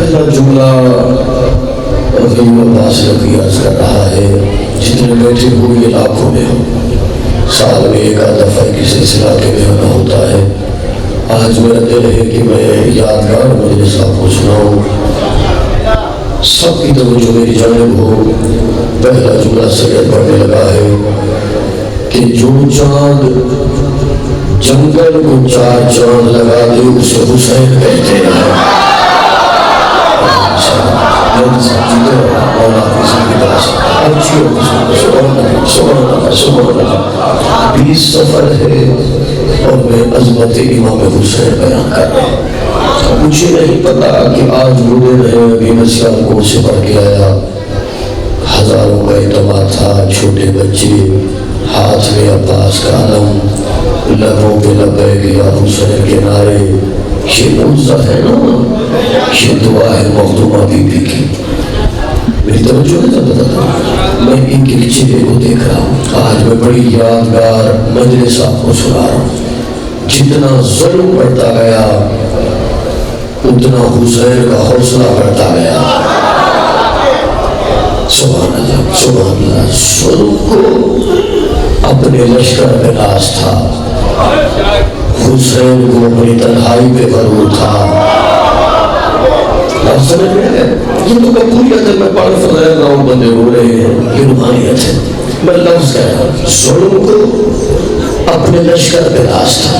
پہلا جملہ غریب عباس رضی عرض کر رہا ہے، جتنے بیٹھے ہوئے لاکھوں میں ہو، سال میں ایک آدھ دفعہ کسی علاقے میں ہونا ہوتا ہے۔ آج میرا دل ہے کہ میں یادگار مجلس آپ کو سناؤں، سب کی توجہ میری جانب ہو۔ پہلا جملہ سید پڑھنے لگا ہے کہ جو چاند جنگل کو چار چاند لگا دے اسے حسین کہتے ہیں۔ بیس سفر ہے اور میں عظمت امام حسین بیان کر رہا ہوں۔ مجھے نہیں پتا کہ آج بوڑھے رہے، ابھی میں سیالکوٹ سے پڑھ کے آیا، ہزاروں کا اجتماع تھا، چھوٹے بچے، ہاتھ میں عباس کا علم، لبوں پہ لبیک یا حسین کے نعرے۔ یہ موعظہ ہے نا، یہ دعا ہے مخدومہ بی بی کی۔ میری توجہ ہے جب میں ایک ایک چہرے کو دیکھ رہا ہوں۔ آج میں بڑی یادگار مجلس آپ کو سنا رہا ہوں۔ جتنا ظلم بڑھتا گیا اتنا حسین کا حوصلہ بڑھتا گیا۔ سبحان اللہ سبحان اللہ۔ ظلم کو اپنے لشکر پہ ناز تھا، حسین کو اپنی تنہائی پہ غرور تھا۔ آپ سمجھ رہے ہیں؟ یہ تو قبولیت ہے، میں پڑھ رہا ہوں، بندے ہو رہے ہیں، یہ روحانیت ہے۔ میں لفظ کہہ رہا ہوں، ظلم کو اپنے لشکر پہ ناز تھا۔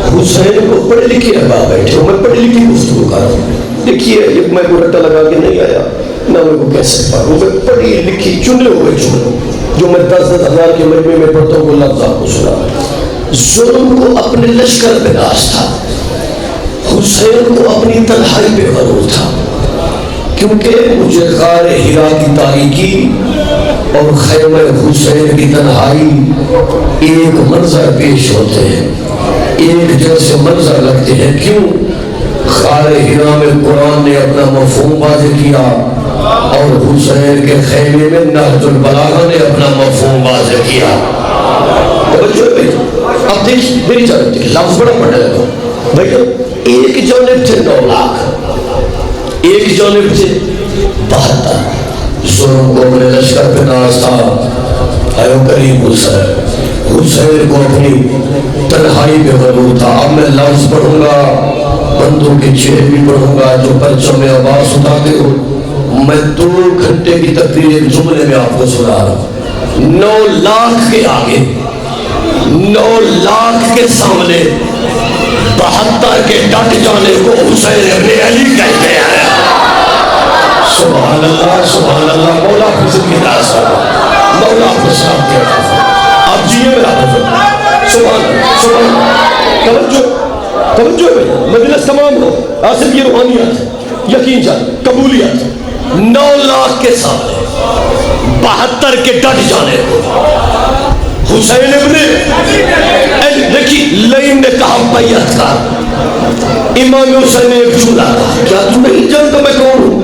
حسین کو پڑھے لکھے لگا بیٹھے، میں پڑھے لکھی گفتگو کر رہا ہوں۔ دیکھیے یہ میں کو رٹا لگا کے نہیں آیا، نہ میں کو کیسے پڑھوں، میں پڑھی لکھی چنے ہوئے جملے جو میں 10-10 ہزار کے مجمع میں پڑھتا ہوں، وہ لفظ آپ کو سنا۔ ظلم کو اپنے لشکر پہ ناز تھا، حسین کو اپنی تنہائی پہ غرور تھا، کیونکہ مجھے غار حرا کی تاریکی اور خیمہ حسین کی تنہائی ایک منظر پیش ہوتے ہیں، ایک جیسے منظر لگتے ہیں۔ کیوں؟ غار حرا میں قرآن نے اپنا مفہوم واضح کیا اور حسین کے خیمے میں نہج البلاغہ نے اپنا مفہوم واضح کیا۔ اب دیکھ میری جانب دیکھ، لفظ بڑا پڑھنے لگا بھائی۔ ایک جانب تھے 9 لاکھ، ایک جانب تھے 72۔ ظلم کو اپنے لشکر پہ ناز تھا، ایو کریم حسین کو اپنی تنہائی پہ غرور تھا۔ اب میں لفظ پڑھوں گا، بندوں کے چہرے بھی پڑھوں گا جو پرچم میں آواز اٹھاتے ہو۔ میں 2 گھنٹے کی تقریر ایک جملے میں آپ کو سنا رہا ہوں۔ 9 لاکھ کے آگے، 9 لاکھ کے سامنے 72 کے ڈٹ جانے کو حسین ابن علی کہتے ہیں۔ سبحان اللہ سبحان اللہ۔ مولا فضل کی داس مولا فضل کے آپ جیئے میرا فضل۔ سبحان اللہ سبحان اللہ۔ توجہ ہے، مجلس تمام ہو، آصف یہ روحانیت ہے، یقین جان قبولیت۔ 9 لاکھ کے سامنے 72 کے ڈٹ جانے کو حسین ابن دیکھیے لائن نے کہا بیعت کر۔ امام حسین نے ایک جملہ کہا، کیا تم نہیں جانتا میں کون ہوں؟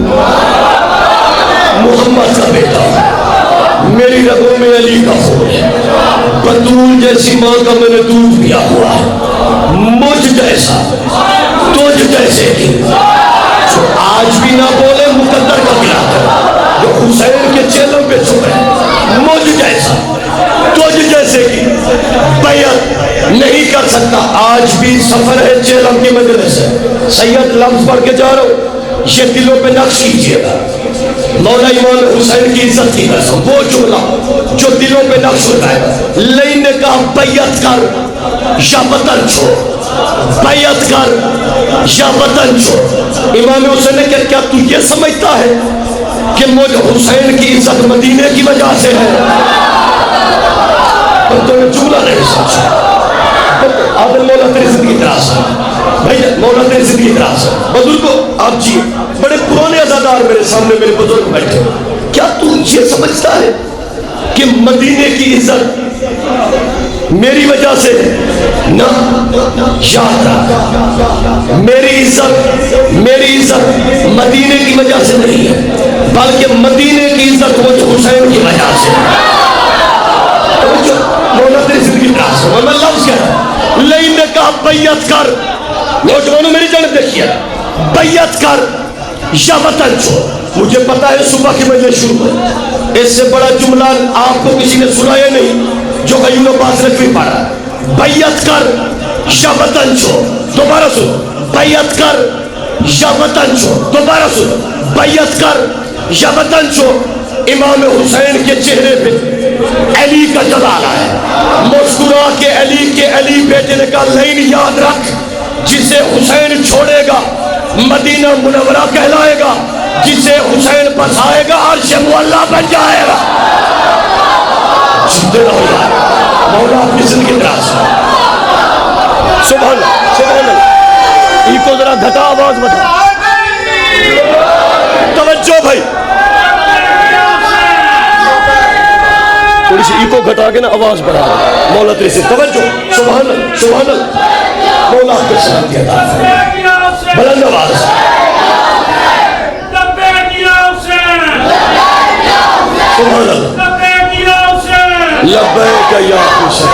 محمد کا بیٹا، میری رگوں میں علی کا خون ہے، بطول جیسی ماں کا میں نے دودھ پیا ہوا ہے، مجھ جیسا تجھ جیسے کی جو آج بھی نہ بولے مقدر کا گلا کر، جو حسین کے چیلوں پہ چھپے، مجھ جیسا تجھ جیسے کی بیعت نہیں کر سکتا۔ آج بھی سفر ہے چیلم کی مجلس ہے، سید لفظ پڑھ کے جا رہا ہوں، یہ دلوں پہ نقش کیجئے گا۔ مولا امام حسین کی عزت کی قسم، وہ جملہ جو دلوں پہ نقش ہوتا ہے۔ لین نے کہا بیعت کر یا وطن چھوڑ، بیعت کر یا وطن چھوڑ۔ امام حسین نے کہا کیا تو یہ سمجھتا ہے کہ مجھ حسین کی عزت مدینے کی وجہ سے ہے؟ تو نے جملہ نہیں سمجھا۔ عادل مولا تیری زندگی دراز ہے بھائی، مولا تیری زندگی دراز ہے۔ بزرگوں آپ جی بڑے پرانے عزادار میرے سامنے میرے بزرگ بیٹھے، کیا تو یہ سمجھتا ہے کہ مدینے کی عزت میری وجہ سے؟ نہ، یاد رکھ، میری عزت مدینے کی وجہ سے نہیں ہے، بلکہ مدینے کی عزت مجھ حسین کی وجہ سے۔ مولا تیری زندگی دراز ہے، میں لفظ کہہ رہا ہوں۔ لین نے کہا بیعت کر، نوجوانوں میری جانب دیکھیے، بیعت کر یا وطن چھوڑ. مجھے پتا ہے صبح کی مجلس شروع ہے، اس سے بڑا جملہ آپ کو کسی نے سنایا نہیں جو غیور عباس نے بھی پڑھا. بیعت کر یا وطن چھوڑ. دوبارہ سن، بیعت کر یا وطن چھوڑ. دوبارہ سن، بیعت کر یا وطن چھوڑ. امام حسین کے چہرے پہ علی کا جلال ہے. مسکرا کے علی بیٹے نے کہا لائن یاد رکھ، جسے حسین چھوڑے گا مدینہ منورہ کہلائے گا، جسے حسین بسائے گا عرش معلیٰ بن جائے گا. جیتے رہو یار، مولا اپنی زندگی دراز. سبحان اللہ سبحان اللہ. ای کو ذرا گھٹا آواز بتا. توجہ بھائی، تھوڑی سی ای کو گھٹا کے نا آواز بڑھا دے. مولا تیرے سے توجہ. سبحان اللہ سبحان اللہ. مولا آپ کے ساتھ دیا تھا بلند آواز. سبحان اللہ. لبیک یا حسین.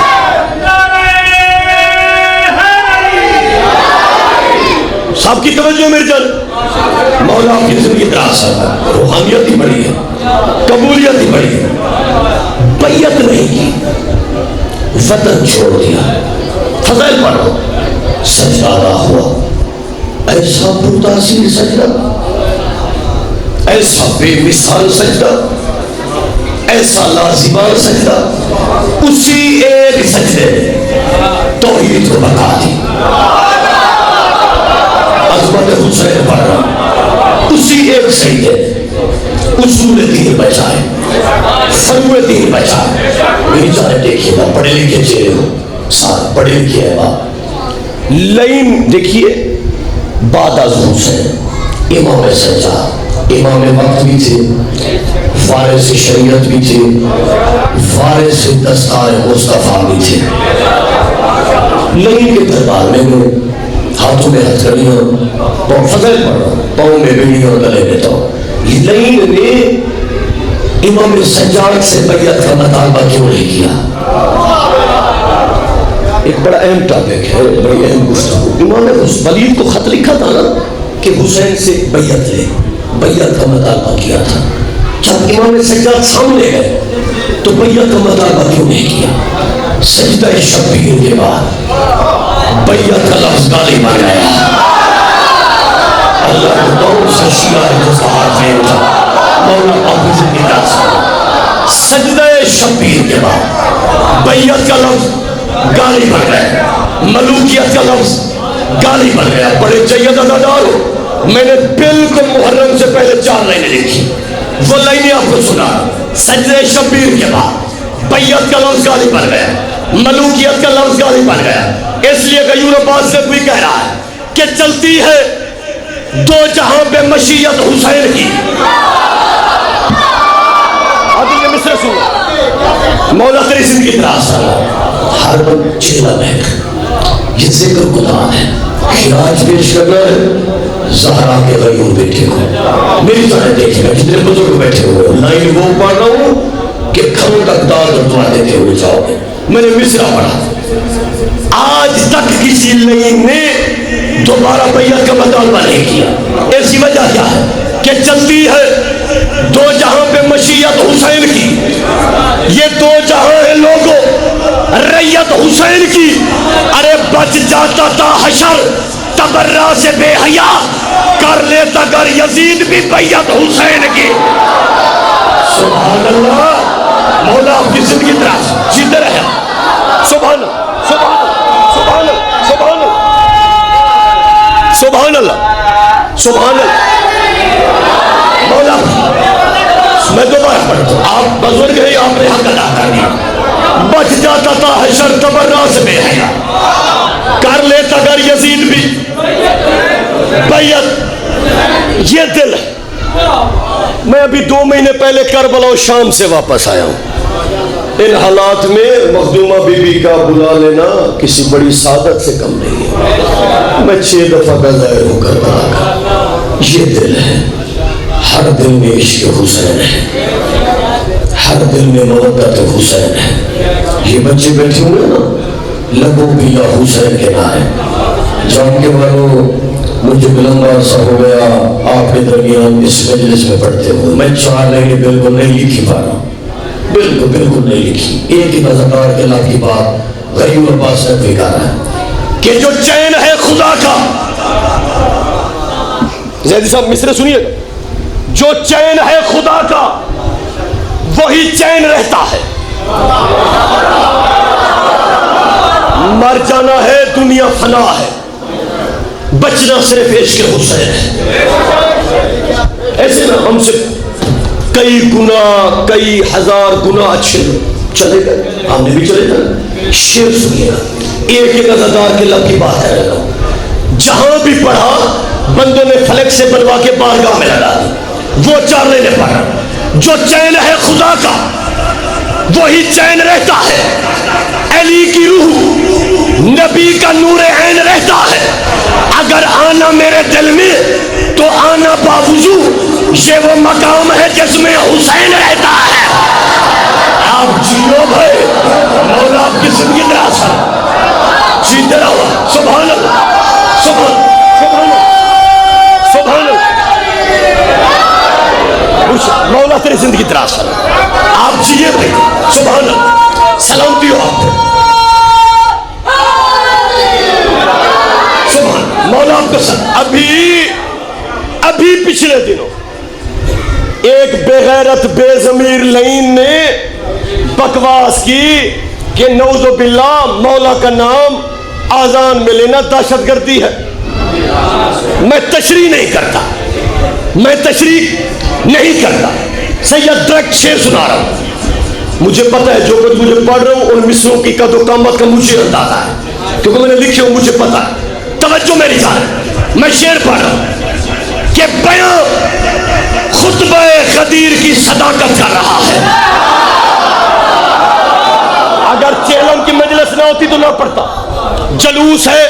صاحب کی توجہ میرے جان. مولا آپ کی زندگی دراز ہے. روحانیت ہی بڑی ہے، قبولیت ہی بڑی ہے. بیعت نہیں کی، وطن چھوڑ دیا. فضائل پڑھو. سجدہ ہوا، ایسا پرتاثیر سجدہ، ایسا بے مثال سجدہ، ایسا لازمان سجدہ. اسی ایک سجدے توحید کو بتا دی. عظمت حسین پڑھ رہا، اسی ایک سجدے اصول دین بچائے، فروع دین بچائے. میری جانب دیکھیے گا، پڑھے لکھے چہرے ہو، ساتھ پڑھے لکھے ہے باپ. لائن دیکھیے، بعد از حسین امام سجاد، امام وقت بھی تھے، وارث شریعت بھی تھے، وارث دستار مصطفیٰ بھی تھے. لائن کے دربار میں ہاتھوں میں ہتھ کریاں، فضل پڑھ رہا، پاؤں میں بیڑیاں گلے میں تو. لائن نے امام سجاد سے بیعت کا مطالبہ کیوں نہیں کیا؟ ایک بڑا اہم ٹاپک ہے، بڑی اہم گفتگو. امام ولید کو خط لکھا تھا نا کہ حسین سے بیعت لے، بیعت کا مطالبہ کیا تھا. جب امام سجاد سامنے گئے تو بیعت کا مطالبہ کیوں نہیں کیا؟ سجدہ شبیر کے بعد بیعت کا لفظ گالی بن گیا. اللہ کو دور سے شیعہ کو سہار میں اٹھا. مولا حافظ کی داس سجدہ شبیر کے بعد بیعت کا لفظ گالی بن گیا، ملوکیت کا لفظ گالی بن گیا. بڑے جید ادادار ہو، میں نے بالکل محرم سے پہلے 4 لائنیں لکھی، وہ لائنیں آپ کو سنا. سجدہ شبیر کے بعد بیعت کا لفظ گالی بن گیا، ملوکیت کا لفظ گالی بن گیا. اس لیے غیور عباس سے کوئی کہہ رہا ہے کہ چلتی ہے دو جہاں پہ مشیت حسین کی. اب یہ مصرع سنو. مولا تیری زندگی دراز ہر وقت چہرہ مہک، یہ ذکر قرآن ہے. خراج پیش کرنا ہے زہرا کے غیور بیٹے کو. میری طرح دیکھیں گا جتنے بزرگ بیٹھے ہوئے، لائن وہ پڑھ رہا ہوں کہ کھموں تک داد اور دعا دیتے ہوئے جاؤ گے. میں نے مصرع پڑھا. آج تک کسی لائن نے دوبارہ بیعت کا مطالبہ نہیں کیا. ایسی وجہ کیا ہے کہ چلتی ہے دو جہاں پہ مشیت حسین کی. یہ دو جہاں ہیں لوگوں، ریت حسین کی. ارے بچ جاتا تھا حشر تبرہ سے بے حیا، کر لیتا گر یزید بھی بیعت حسین کی. سبحان اللہ. مولا آپ کی زندگی دراز جیتے رہے. سبحان اللہ سبحان اللہ سبحان اللہ سبحان اللہ سبحان اللہ. مولا میں دوبارہ پڑھتا ہوں، آپ بزرگ ہیں، آپ نے حق ادا کر دیا. بچ جاتا تھا حشر تبرہ سے بے حیا، کر لیتا گر یزید بھی بیعت. یہ دل ہے. میں ابھی 2 مہینے پہلے کربلا و شام سے واپس آیا ہوں. ان حالات میں مخدومہ بی بی کا بلا لینا کسی بڑی سعادت سے کم نہیں ہے. میں 6 دفعہ کا ظاہر ہوں کربلا کا. یہ دل ہے، ہر دل میں عشق حسین ہے، ہر دل میں محبت حسین ہے. یہ بچے بیٹھے ہوئے نا، لبوں بھی یا حسین کے نعرے. جان کے باروں مجھے لمبا عرصہ ہو گیا آپ کے درمیان اس مجلس میں پڑھتے ہوئے، میں 4 لائنیں بالکل نہیں لکھی پا رہا ہوں، بالکل نہیں لکھی۔ ایک ہی مزدار کے لفظ کی بات غریب عباس نے کہا ہے کہ جو چین ہے خدا کا، زیدی صاحب مصرع سنیے گا، جو چین ہے خدا کا وہی چین رہتا ہے، مر جانا ہے دنیا فنا ہے، بچنا صرف عشق حسین ہے۔ ایسے نا ہم سے کئی گناہ، کئی ہزار گناہ اچھے چلے گئے، ہم نے بھی چلے گئے۔ شعر سنیے گا، ایک ایک عزادار کے لب کی بات کر رہا ہوں، جہاں بھی پڑھا بندوں نے فلک سے بنوا کے بارگاہ میں لگا دی، وہ 4 لائنیں پڑھا، جو چین ہے خدا کا وہی چین رہتا ہے، علی کی روح نبی کا نور عین رہتا ہے، اگر آنا میرے دل میں تو آنا باوضو، یہ وہ مقام ہے جس میں حسین رہتا ہے۔ آپ جیو بھائی، مولا آپ کی زندگی دراز ہے، جیتے رہو، سبحان اللہ، سبحان اللہ، سبحان اللہ، مولا تیری زندگی دراز ہے، آپ جیے بھائی، سبحان اللہ، سلامتی ہو آپ کو، مولا آپ کو سلام۔ ابھی پچھلے دنوں ایک بے غیرت بے ضمیر لعین نے بکواس کی کہ نعوذ باللہ مولا کا نام آذان میں لینا دہشت گردی ہے۔ میں تشریح نہیں کرتا، سید ڈائریکٹ شعر سنا رہا ہوں، مجھے پتہ ہے جو کچھ مجھے پڑھ رہا ہوں ان مصروں کی قد و قامت کا مجھے اندازہ ہے، کیونکہ میں نے لکھے ہوں، مجھے پتہ ہے۔ توجہ میری جان، میں شعر پڑھ رہا ہوں کہ بیاں خطبہ غدیر کی صداقت کر رہا ہے۔ اگر چہلم کی مجلس نہ ہوتی تو نہ پڑھتا، جلوس ہے،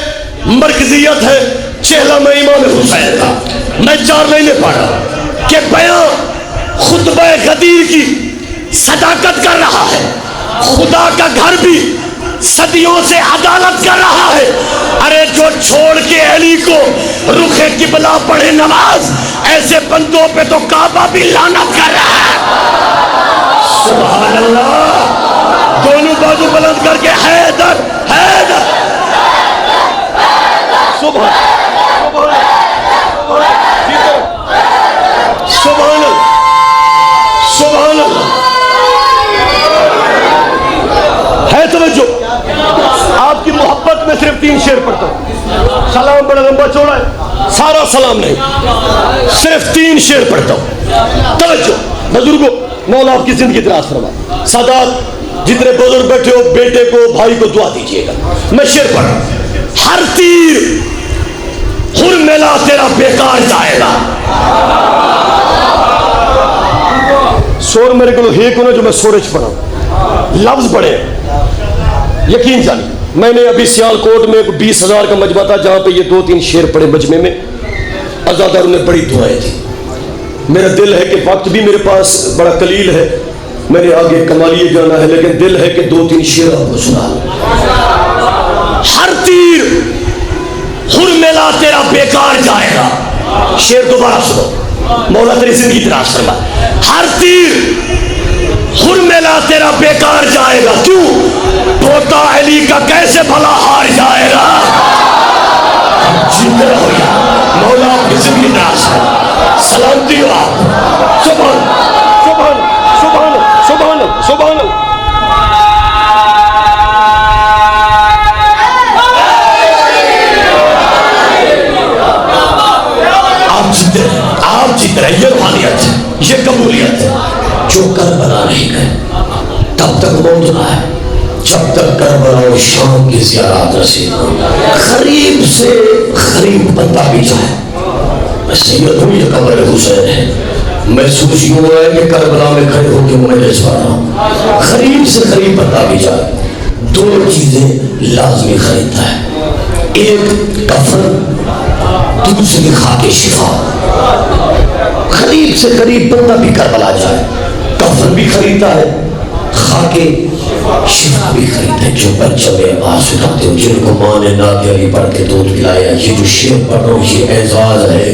مرکزیت ہے، چہلم امام حسین کا۔ میں 4 لائنیں پڑھ رہا ہوں کہ بیاں خطبہ غدیر کی صداقت کر رہا ہے، خدا کا گھر بھی صدیوں سے عدالت کر رہا ہے، ارے جو چھوڑ کے علی کو رخ قبلہ پڑھے نماز، ایسے بندوں پہ تو کعبہ بھی لعنت کر رہا ہے۔ سبحان اللہ، دونوں بازو بلند کر کے حیدر حیدر، سبحان سبحان اللہ، سبحان اللہ، ہے توجہ۔ آپ کی محبت میں صرف 3 شعر پڑھتا ہوں، سلام بڑا لمبا چوڑا ہے، سارا سلام نہیں، صرف 3 شعر پڑھتا ہوں۔ توجہ بزرگوں، مولا آپ کی زندگی دراز فرمائے۔ سادات جتنے بزرگ بیٹھے ہو، بیٹے کو بھائی کو دعا دیجیے گا۔ میں شعر پڑھ رہا ہوں، ہر تیر حرملا تیرا بیکار جائے گا۔ سور میرے کو ہے کو نا جو میں سورج پڑھا ہوں، لفظ بڑے یقین جانی۔ میں نے ابھی سیال کوٹ میں 20,000 کا مجمع تھا جہاں پہ یہ 2-3 شعر پڑے مجمع میں، عزاداروں نے بڑی دعائیں تھی۔ میرا دل ہے کہ وقت بھی میرے پاس بڑا قلیل ہے، میں نے آگے کمالیے جانا ہے، لیکن دل ہے کہ 2-3 شعر آپ کو سنا۔ ہر تیر حرملا تیرا بیکار جائے گا، شعر دوبارہ سنو، مولا تیری زندگی دراز فرمائے۔ ہر تیر حرملا تیرا بیکار جائے گا، کیوں؟ پوتا علی کا کیسے بھلا ہار جائے گا۔ جیتے رہو یا مولا آپ کی زندگی دراز ہے، سلامتی ہو آپ۔ سبحان سبحان سبحان سبحان سبحان آپ جیتے رہے، یہ روحانیت ہے، یہ قبولیت ہے۔ جو کربلا نہیں گئے تب تک موت نہ ہے، جب تک کربلا اور شام کی زیارات رسید۔ غریب سے غریب بندہ بھی جائے، میں سید ہوں، یہ قبر حسین ہے، محسوس یوں ہوا ہے کہ کربلا میں کھڑے ہو کے مجلس پڑھ رہا ہوں۔ غریب سے غریب بندہ بھی جائے، 2 چیزیں لازمی خریدتا ہے، ایک کفن، دوسری خاک شفا۔ غریب سے غریب بندہ بھی کربلا جائے، کفن بھی خریدتا ہے، خاکے شفا بھی خریدے جو بچوں میں آواز اٹھاتے ہو جن کو ماں نے نادی علی پڑھ کے دودھ پلایا. یہ جو شعر پڑھ رہا ہوں یہ اعزاز ہے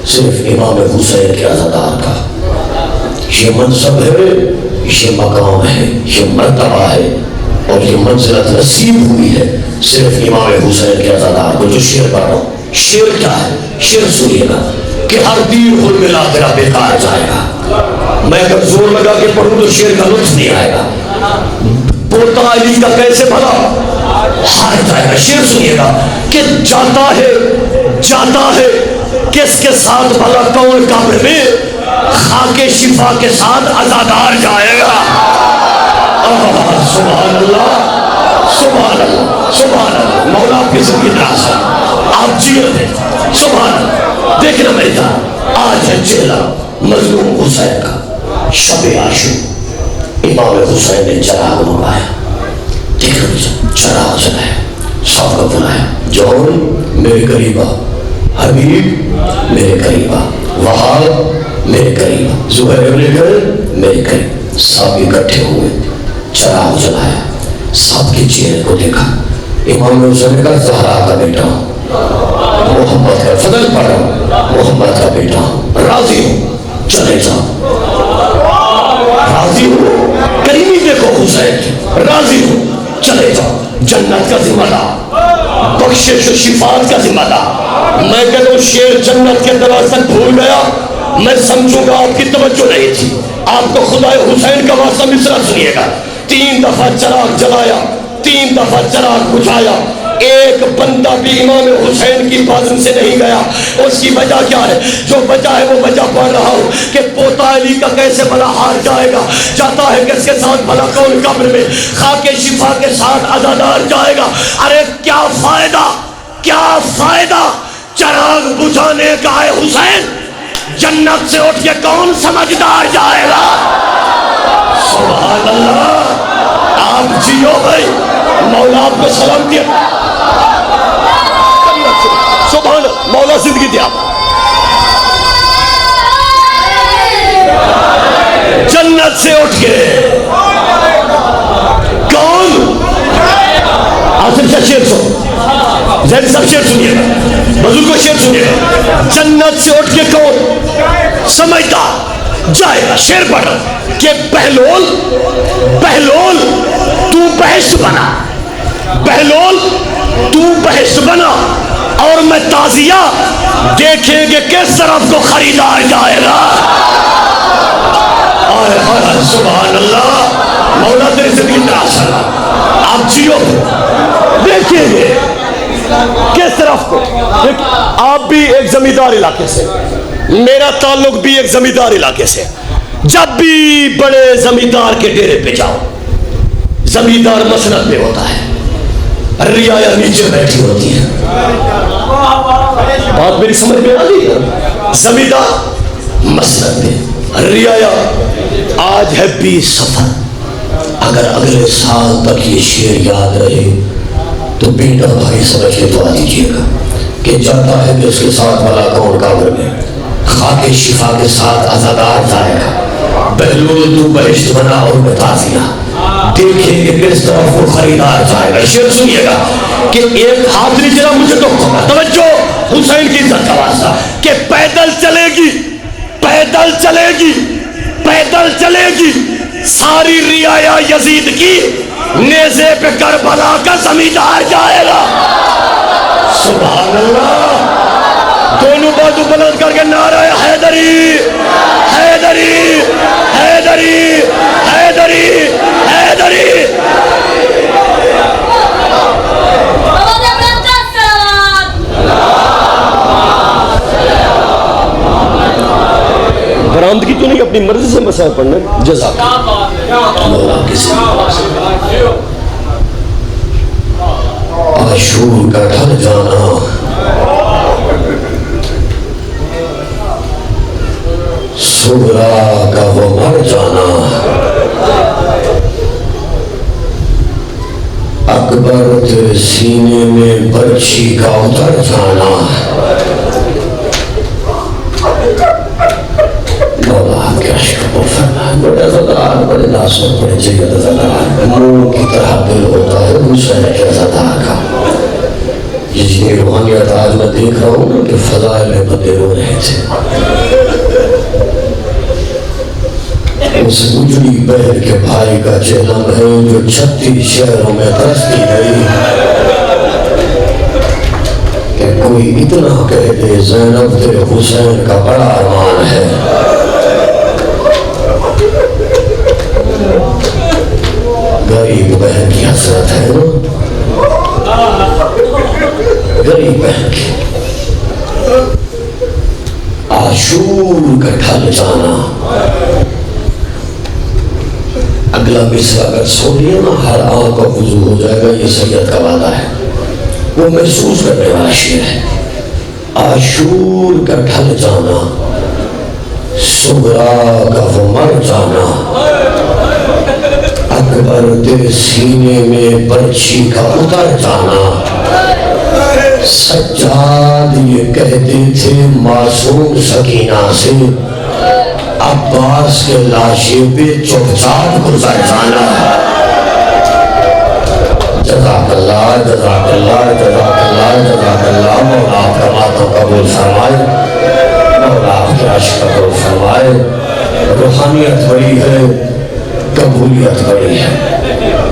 صرف امام حسین کے عزادار کا. یہ منصب ہے, یہ مقام ہے, یہ مرتبہ ہے اور یہ منزلت نصیب ہوئی ہے صرف امام حسین کے عزادار کو. جو شعر پڑھ رہا ہوں شعر کیا ہے؟ شعر سنیے گا کہ ہر دیر خود ملا تیرا بیکار جائے گا. میں اگر زور لگا کے پڑھوں تو شعر کا لطف نہیں آئے گا. پوتا علی کا کیسے بھلا ہار جائے گا. شعر سنیے گا کہ جاتا ہے کس کے ساتھ بھلا کون قبر میں خاک شفا کے ساتھ عزادار جائے گا. سبحان اللہ سبحان اللہ سبحان اللہ. مولا آپ کی زندگی دراز ہے, آپ جیت ہیں. سبحان اللہ. دیکھنا میری جان, آج ہے چہرہ مظلوم حسین کا شب عاشور. امام حسین نے چراغ منگوایا, دیکھنا میری جان چراغ جلایا, سب کو بلایا, جون میرے قریب آ, حبیب میرے قریب آ, وہاب میرے قریب آ, زبیر ابن کر میرے قریب. سب اکٹھے ہوئے, چراغ جلایا, سب کے چہرے کو دیکھا. امام حسین کا زہرا کا بیٹا ہوں, محمد کا فضل پڑھ رہا ہوں, محمد کا بیٹا ہوں, راضی ہوں, چلے جاؤ. راضی ہوں, کریمی دیکھو حسین کی, راضی ہوں, چلے جاؤ. جنت کا ذمہ دار, بخشش و شفاعت کا ذمہ دار. میں کہتا ہوں شیر جنت کے دروازے تک بھول گیا, میں سمجھوں گا آپ کی توجہ نہیں تھی. آپ کو خدا حسین کا واسطہ مصرع سنیے گا. 3 دفعہ چراغ جلایا, 3 دفعہ چراغ بجھایا, ایک بندہ بھی امام حسین کی بازن سے نہیں گیا. اس کی وجہ کیا ہے؟ جو وجہ ہے وہ وجہ پڑھ رہا ہوں کہ پوتا علی کا کیسے بھلا ہار جائے گا. جاتا ہے کس کے ساتھ بھلا کون قبر میں خاک شفا کے ساتھ عزادار جائے گا. ارے کیا فائدہ, کیا فائدہ چراغ بجھانے کا ہے حسین, جنت سے اٹھ کے کون سمجھدار جائے گا. سبحان اللہ. آپ جیو بھائی, مولا آپ کو سلام دیا. سبحان مولا زندگی دیا. جنت سے اٹھ کے کون, آصف شاہ شیر سو, زید صاحب شیر سنیے, بزرگ کو شیر سنیے. جنت سے اٹھ کے کون سمجھدار جائے گا. شیر پڑھ کہ بہلول تو بہشت بنا, بہلول تو بہشت بنا اور میں تازیہ دیکھیں گے کس طرف کو خریدار جائے گا. سبحان اللہ. مولا تیری زندگی دراز ہے, آپ جیو دیکھیں گے کس طرف کو. آپ بھی ایک زمیندار علاقے سے, میرا تعلق بھی ایک زمیندار علاقے سے. جب بھی بڑے زمیندار کے ڈیرے پہ جاؤ, زمیندار مسند پہ ہوتا ہے, رعایا نیچے بیٹھی ہوتی ہے. بات میری سمجھ میں آ رہی ہے؟ زمیندار مسند پہ, رعایا. آج ہے 20 صفر. اگر اگلے سال تک یہ شعر یاد رہے تو بیٹا بھائی سمجھ کے دعا دیجیے گا کہ جاتا ہے کہ اس کے ساتھ والا کون قبر میں خاک شفا کے ساتھ عزادار جائے گا. بہلول تو بہشت بنا اور میں تازیہ دیکھیں گے کس طرف وہ خریدار جائے گا. شعر سنیے گا کہ ایک ہاتھ نہیں چلا, مجھے تو توجہ حسین کی عزت کا واسطہ, کہ پیدل چلے گی, پیدل چلے گی, پیدل چلے گی ساری رعایا یزید کی, نیزے پہ کربلا کا زمیندار جائے گا. سبحان اللہ. دونوں بازو بلند کر کے نعرہ حیدری حیدری حیدری حیدری حیدری. برآمدگی تو نہیں, اپنی مرضی سے مسائل پڑھنا. جزاک عاشور کا ڈھل جانا, صغرا کا وہ مر جانا, اکبر کے سینے میں برچھی کا اتر جانا. مولا کے عشق و فرمان بڑا زدہ ہاتھ بڑے نازک بڑے جیت زدہ نور کی طرح دل ہوتا ہے حسین کے زدہ کا. یہ روحانیت آج میں دیکھ رہا ہوں کہ فضائل میں بندے رو رہے تھے. اس اجڑی بہن کے بھائی کا جہنم ہے جو 36 شہروں میں دستی گئی کہ کوئی اتنا کہہ دے زینب تیرے حسین کا بڑا ارمان ہے. غریب بہن کی حسرت ہے نا، غریب بہن کی. عاشور کا ڈھل جانا. اگلا مصرع اگر سو لیا نا ہر آنکھ کا وضو ہو جائے گا. یہ سید کا وعدہ ہے، وہ محسوس کرنے والا شعر ہے. عاشور کا ڈھل جانا، صغرا کا وہ مر جانا، اکبر تیرے سینے میں برچھی کا اتر جانا. سجاد یہ کہتے تھے معصوم سکینہ سے، عباس کے لاشے پہ چپ چاپ گزر جانا. جزاک اللہ جزاک اللہ جزاک اللہ جزاک اللہ. مولا آپ کا ماتم قبول فرمائے، مولا آپ کے عشق قبول فرمائے. روحانیت بڑی ہے، قبولیت بڑی ہے.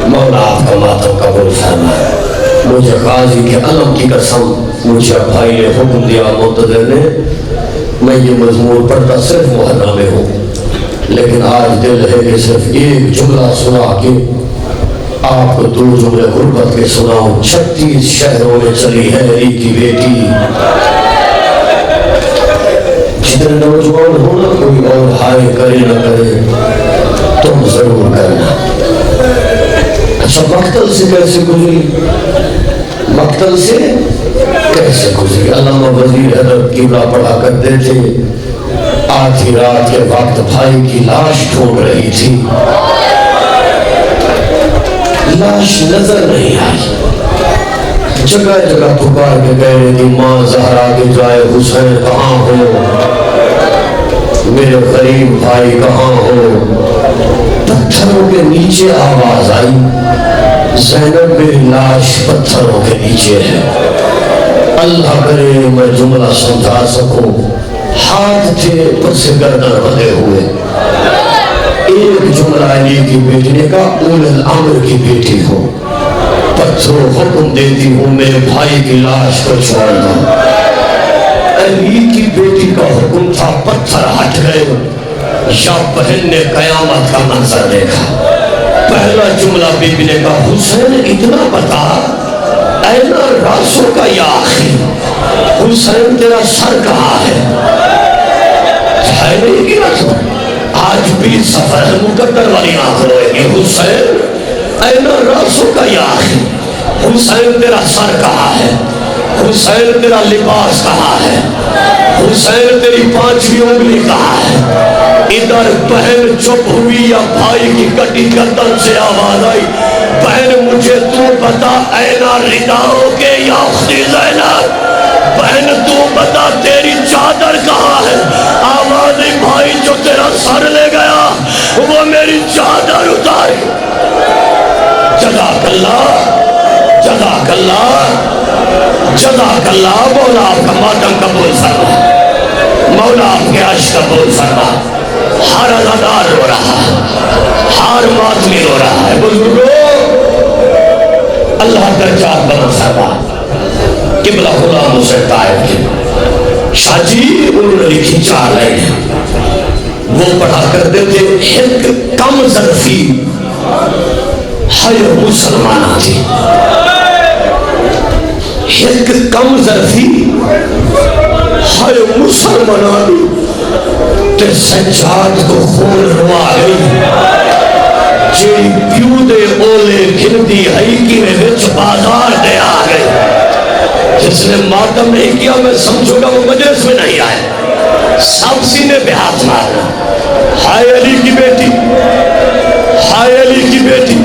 مولا آپ کا ماتم قبول فرمائے. مجھے غازی کے علم کی قسم مجھے بھائی نے حکم دیا منتظر نے، میں یہ مضمون پڑھتا صرف محرم میں ہوں، لیکن آج دل ہے کہ صرف ایک جملہ سنا کے آپ کو 2 جملے غربت کے سناؤں. 36 شہروں میں چلی ہے علی کی بیٹی. جتنے نوجوان ہو نا کوئی اور ہائے کرے نہ کرے تم ضرور کرنا. اچھا مقتل سے کیسے گزری؟ مقتل سے کیسے گزری؟ علامہ وزیر حضرت قبلہ پڑھا کرتے تھے. آدھی رات کے وقت بھائی کی لاش ڈھونڈ رہی تھی، لاش نظر نہیں آئی. جگہ جگہ پکار کے کہہ رہی تھی ماں زہرا کے جائے حسین کہاں ہو، میرے غریب بھائی کہاں ہو. پتھروں کے نیچے آواز آئی، زینب میری لاش پتھروں کے نیچے ہے. اللہ کرے میں جملہ سمجھا سکوں. ہاتھ تھے پر سے گردن بندھے ہوئے. ایک جملہ علی کی بیٹی نے کہا اول الامر کی بیٹی ہو، پتھروں حکم دیتی ہوں میرے بھائی کی لاش کو چھوڑ دو. علی کی بیٹی کا حکم تھا، پتھر ہٹ گئے. یا بہن نے قیامت کا منظر دیکھا. پہلا جملہ بی بی نے کہا حسین اتنا بتا اینا راسوں کا یا آخی، حسین تیرا سر کہاں ہے؟ نہیں کی رکھو آج بھی سفر مقدر والی آنکھ روئے گی. حسین اینا راسوں کا یا آخی، حسین تیرا سر کہاں ہے؟ حسین تیرا لباس کہاں ہے؟ حسین تیری 5ویں انگلی کہاں ہے؟ ادھر بہن چپ ہوئی یا بھائی کی کٹی گردن سے آواز آئی بہن مجھے تو بتا اینا رداؤ کے یا اختی زینب، بہن تو بتا تیری چادر کہاں ہے؟ آواز بھائی جو تیرا سر لے گیا وہ میری چادر اتاری. جزاک اللہ جزاک اللہ جزاک اللہ. مولا آپ کا ماتم قبول فرما، مولا آپ کے عشق قبول فرما. ہر ازادار رو رہا ہے، ہر ماتمی رو رہا ہے. بزرگوں اللہ درجات بنا فرما. قبلہ غلام حسین طائف کے شاہ جی انہوں نے لکھی 4 لائنیں، وہ پڑھا کرتے تھے ہک کم ظرفی ہے مسلمانہ تھی. ہک کم ظرفی ہے مسلمانہ تے سجاد کو خون روا گئی. جی پیو دے اولے گھندی ہائی کی میں وچ بازار دے آ گئی. جس نے ماتم نہیں کیا میں سمجھوں گا وہ مجلس میں نہیں آئے. سب سینے پہ ہاتھ مارنا. ہائے علی کی بیٹی، ہائے علی کی بیٹی.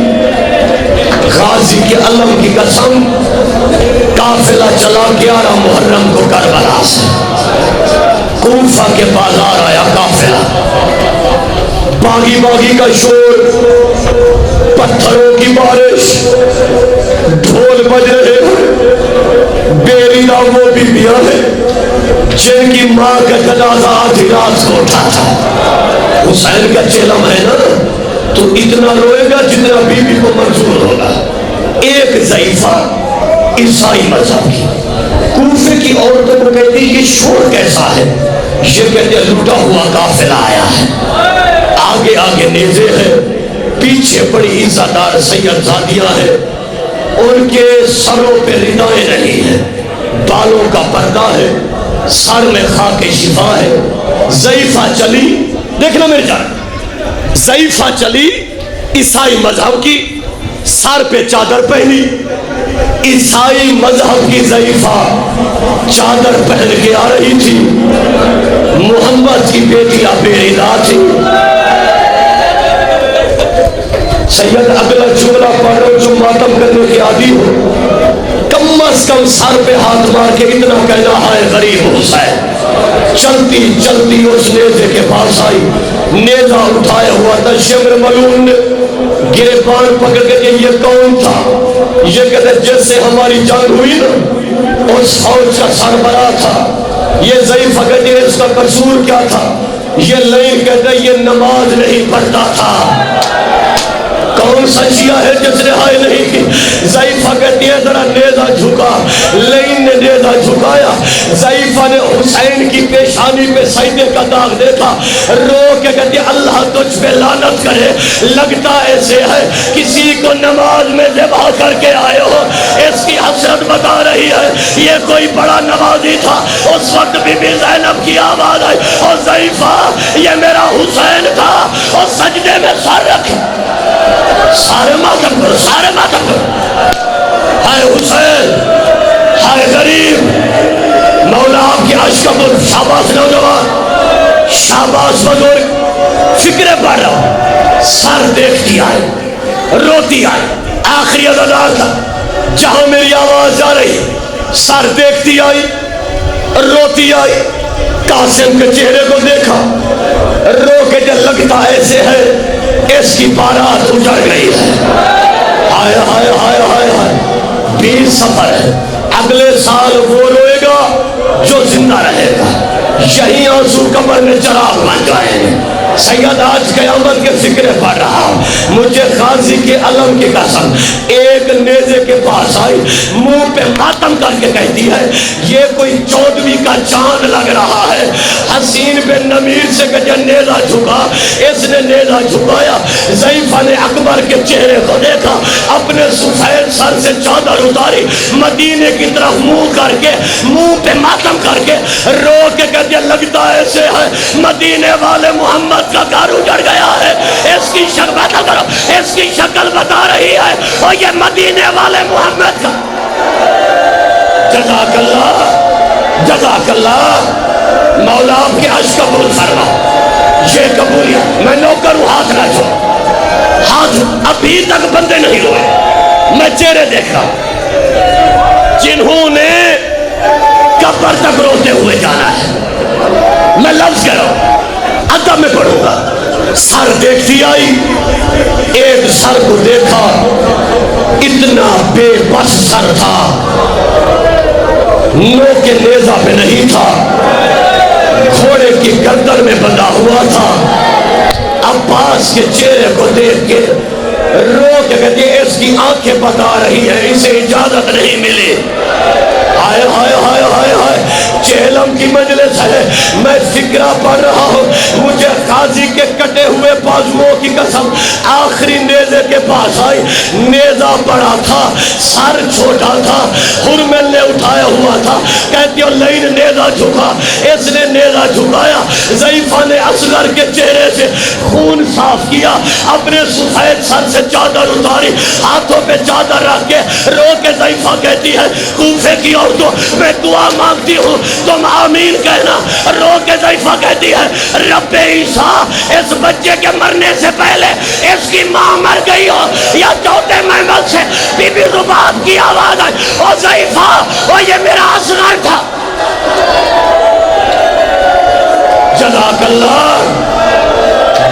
غازی کے علم کی قسم قافلہ چلا 11 محرم کو کربلا سے کوفہ کے بازار آیا قافلہ. باغی باغی کا شور، پتھروں کی بارش، ڈھول بج رہے ہیں، بیریاں وہ بیویاں ہیں جن کی ماں کا جنازہ آدھی رات کو اٹھا تھا۔ حسین کا چیلم ہے نا تو اتنا روئے گا جتنا بی بی کو منظور ہوگا۔ ایک ضعیفہ عیسائی مذہب کی کوفے کی عورتوں کو کہتی یہ شور کیسا ہے؟ یہ کہتے لوٹا ہوا قافلہ آیا ہے، آگے آگے نیزے ہیں، پیچھے بڑی عزت دار سید زادیاں ہیں، ان کے سروں پہ ردائیں نہیں ہیں، بالوں کا پردہ ہے، سر میں خاک شفا ہے۔ ضعیفہ چلی، دیکھنا میرے جان، ضعیفہ چلی عیسائی مذہب کی، سر پہ چادر پہنی، عیسائی مذہب کی ضعیفہ چادر پہن کے آ رہی تھی، محمد کی بیٹیاں بے ردا تھی۔ سید اگلا جملہ پڑھو جو ماتم کرنے کے عادی ہو، کم از کم سر پہ ہاتھ مار کے اتنا کہنا ہے غریب حسین۔ چلتی چلتی اس نیزے کے پاس آئی، نیزہ اٹھایا ہوا تھا، شمر ملعون نے گریبان پکڑ کے یہ کون تھا؟ یہ کہتے جس سے ہماری جنگ ہوئی نا اس فوج کا سربراہ تھا۔ یہ ضعیفہ کہتے اس کا قصور کیا تھا؟ یہ لین کہتے یہ نماز نہیں پڑھتا تھا۔ کون سا شیعہ ہے جس نے ہائے نہیں کی؟ ضعیفہ کہتی ہے ذرا نیزہ جھکا، لین نے نیزہ جھکایا، ضعیفہ نے حسین کی پیشانی پہ سجدے کا داغ دیکھا، رو کے کہتی ہے اللہ تجھ پہ لعنت کرے، لگتا ایسے ہے کسی کو نماز میں ذبح کر کے آئے ہو۔ اس کی حسرت بتا رہی ہے یہ کوئی بڑا نمازی تھا۔ اس وقت بی بی زینب کی آواز آئی، اور ضعیفہ یہ میرا حسین تھا، اور سجدے میں سر رکھے، سارے ماتم کرو، سارے ماتم کرو، ہائے حسین، ہائے غریب، مولا آپ کی عشق پر شاباش نوجوان، شاباش بزرگ، فکریں پڑھ رہا ہوں، سر دیکھتی آئی، روتی آئی، آخری عددار تھا جہاں میری آواز جا رہی، سر دیکھتی آئی، روتی آئی، قاسم کے چہرے کو دیکھا، رو کے جب لگتا ایسے ہے اس کی بارات اجڑ گئی ہے۔ ہائے ہائے ہائے ہائے ہائے، 20 سفر ہے، اگلے سال وہ روئے گا جو زندہ رہے گا، یہی آنسو کمر میں چراغ بن جائیں گے۔ سید آج قیامت کے فکرے پڑھ رہا ہوں، مجھے غازی کے علم کی قسم ایک نیزے کے پاس آئی، منہ پہ ماتم کر کے کہتی ہے یہ کوئی 14ویں کا چاند لگ رہا ہے۔ حسین بن نمیر سے کہ نیزہ جھکا، اس نے نیزہ جھکایا، ضعیفہ نے اکبر کے چہرے کو دیکھا، اپنے سفید سر سے چادر اتاری، مدینے کی طرف منہ کر کے، منہ پہ ماتم کر کے رو کے کہتے لگتا ایسے ہے مدینے والے محمد کا گھر اجڑ گیا ہے۔ اس کی شکل بتا کرو، اس کی شکل بتا رہی ہے اور یہ مدینے والے محمد کا۔ جزاک اللہ، جزاک اللہ، مولا آپ کے عشق قبول فرما، یہ قبولیت، میں نوکر ہوں، ہاتھ نہ چھوڑ، ہاتھ ابھی تک بندے نہیں ہوئے، میں چہرے دیکھ رہا ہوں جنہوں نے قبر تک روتے ہوئے جانا ہے۔ میں لفظ کہہ رہا ہوں، ادب میں پڑھوں گا، سر دیکھتی آئی، ایک سر کو دیکھا، اتنا بے بس سر تھا، نو کے نیزہ پہ نہیں تھا، گھوڑے کی گردن میں بندھا ہوا تھا۔ عباس کے چہرے کو دیکھ کے رو کے کہتی ہے اس کی آنکھیں بتا رہی ہے اسے اجازت نہیں ملی۔ ہائے ہائے ہائے ہائے ہائے، چہلم کی مجلس ہے، میں فکرہ پڑھ رہا ہوں، مجھے قاضی کے کٹے ہوئے بازوؤں کی قسم آخری نیزے کے پاس آئی، نیزہ بڑا تھا، سر چھوٹا تھا، حرمل نے اٹھایا ہوا تھا، کہتی ہو لین نیزہ جھکا، اس نے نیزہ جھکایا، ضعیفہ نے اصغر کے چہرے سے خون صاف کیا، اپنے سفید سر سے چادر اتاری، ہاتھوں پہ چادر رکھ کے رو کے ضعیفہ کہتی ہے کوفے کی عورتوں میں دعا مانگتی ہوں تم آمین کہنا۔ رو کے ضعیفہ کہتی ہے رب عیسیٰ اس بچے کے مرنے سے پہلے اس کی ماں مر گئی ہو یا چوتھے مہمل سے بی بی رباب کی آواز آئی، او ضعیفہ او یہ میرا اصغر تھا۔ جزاک اللہ،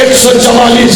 144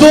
2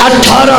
18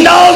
9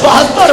72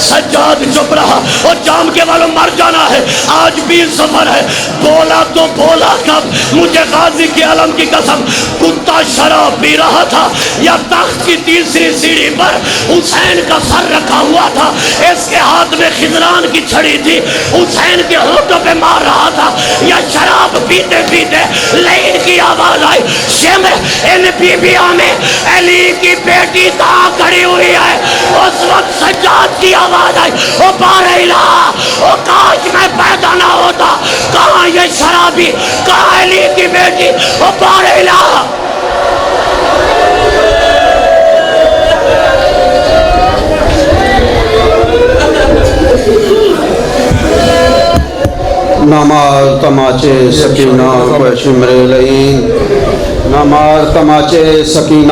سجاد چپ رہا، اور جام کے والوں مر جانا ہے، آج بھی سفر ہے۔ بولا تو بولا کب، مجھے غازی کے علم کی قسم، کتا شراب پی رہا تھا یا تخت کی تیسری سیڑھی پر حسین کا سر رکھا ہوا تھا، اس کے ہاتھ میں خضران کی چھڑی تھی، حسین کے ہونٹوں پہ مار رہا تھا، یا شراب پیتے پیتے لین کی آواز آئی، شمع ان بیبیوں میں علی کی بیٹی کہاں کھڑی ہوئی ہے؟ اس وقت سجاد کی آواز آئی، او بار الہ، او کاش میں پیدا نہ ہوتا، کہاں یہ شرابی، کہاں علی کی بیٹی، او بار الہ۔ نماز تماچے سکینہ کو شمر لئین، نماز تماچے سکینہ